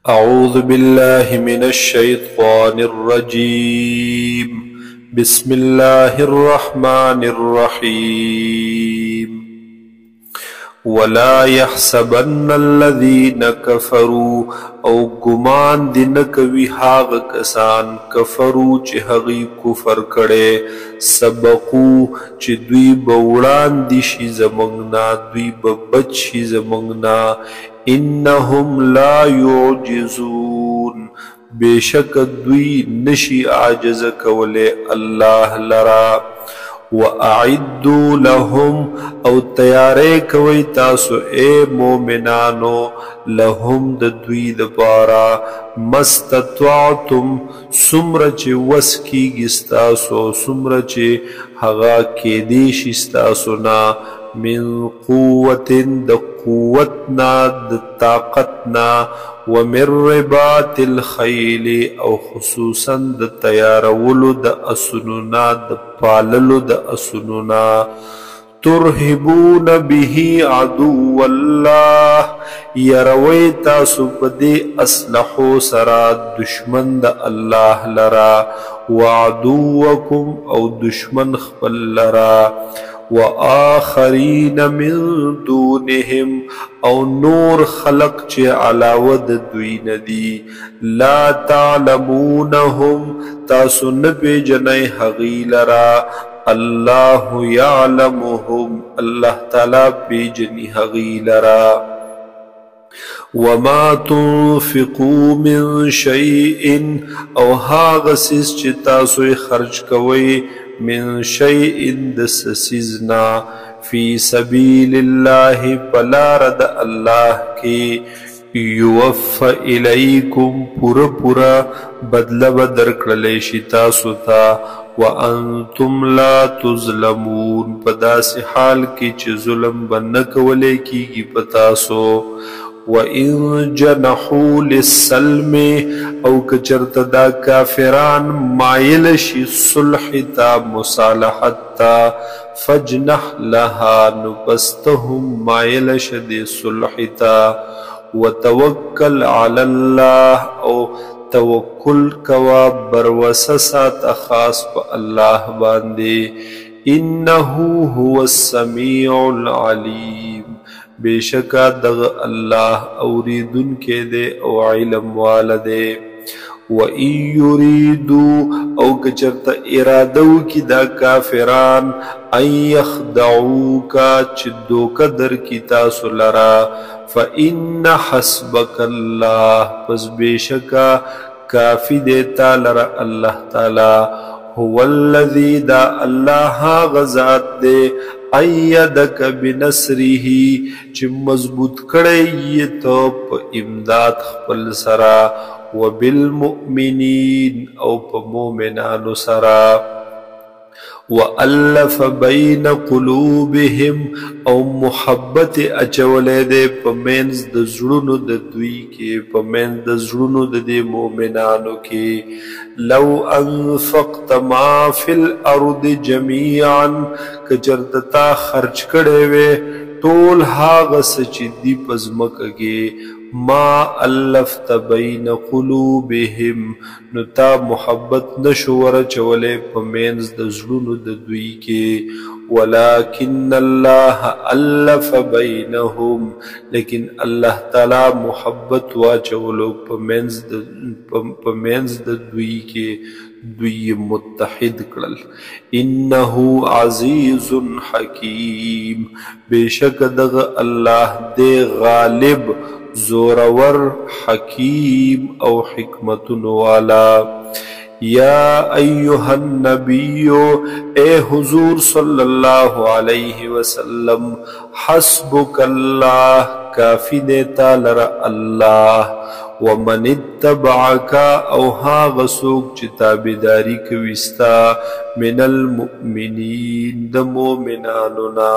أعوذ بالله من الشيطان الرجيم. بسم الله الرحمن الرحيم. ولا يحسبن الذين كفروا او گمان دی نکوی هاغ کسان کفرو چه هغی کفر کڑے سبقو چه دوی بوڑان دی شی زمانگنا دوی ببچ شی زمانگنا انہم لا يعجزون بیشک دوی نشی عاجز کولے اللہ لرا وَأَعِدُّوا لَهُمْ او تیارے کوئی تاسو اے مومنانو لهم ددوی دپارا مستطوعتم سمرچ وسکی گستاسو سمرچ حغا کیدیش استاسونا من قوت د قوتنا د طاقتنا ومن رباط الخیل او خصوصا د تیارولو د اسنونا د پاللو د اسنونا ترهبون به عدو الله یروی تاسو پدی اسلحو سرا دشمن د الله لرا وعدوکم او دشمن خپل لرا وآخرین من دونهم او نور خلق چه علاوه د دوی ندی لا تعلمونهم تاسو نپی جنای حغی لرا اللہ یعلمهم اللہ تعالی پی جنی حغی لرا وما تنفقوا من شیء او هاغسیس چه تاسو خرج کوئی من شیء دسسیزنا فی سبیل اللہ پلارد اللہ کی یوفا الیکم پورا پورا بدل بدرکلیشی تاسو تا وانتم لا تظلمون پداس حال کی چه ظلم بنکولے کی گی پتاسو وَإِن جَنَحُوا لِلسَّلْمِ او کچرت دا کافران مائل شی صلح تا مصالحت تا فجنح لها نپستهم مائل شد صلح تا وتوکل علی اللہ او توکل کوا بروسسات خاص پا اللہ باندے انہو هو السمیع العلیم بیشکا دغ اللہ اوریدن کے دے او علم والدے وَإِن يُرِيدُوا او کچرت ارادو کی دا کافران ان یخدعوکا چدوکا در کی تاسو لرا فَإِنَّ حَسْبَكَ اللَّهِ پس بیشکا کافی دیتا لرا اللہ تعالی هو الذی دا اللہ غزات دے ایدک بنصره چی مضبوط کڑی تو پا امداد خپل سرا وبالمؤمنین او پا مومنانو سرا وَأَلَّفَ بَيْنَ قُلُوبِهِمْ او محبت اچولے دے پمینز د زړونو د دوی کې پمینز د زړونو د دې مومنانو کې لو انفقت ما فی الارض جميعا کچرتتا خرچ کړي وې ټول هاغه سچ دی پزمکږي ما الفت بین قلوبهم نتا محبت نشور چولے پمینز د زړونو د دوی کې ولکن الله الف بینهم لیکن الله تعالی محبت واچولو پمینز د دوی کې دوی متحد کړل انه عزیز حکیم بیشک دغ الله دې غالب زورور حکیم او حکمتن والا یا ایها النبی اے حضور صلی اللہ علیہ وسلم حسبک اللہ کافی دیتا لرا اللہ ومن اتبعکا او هاغ سوک چی تابداری کوستا من المؤمنین د مومناننا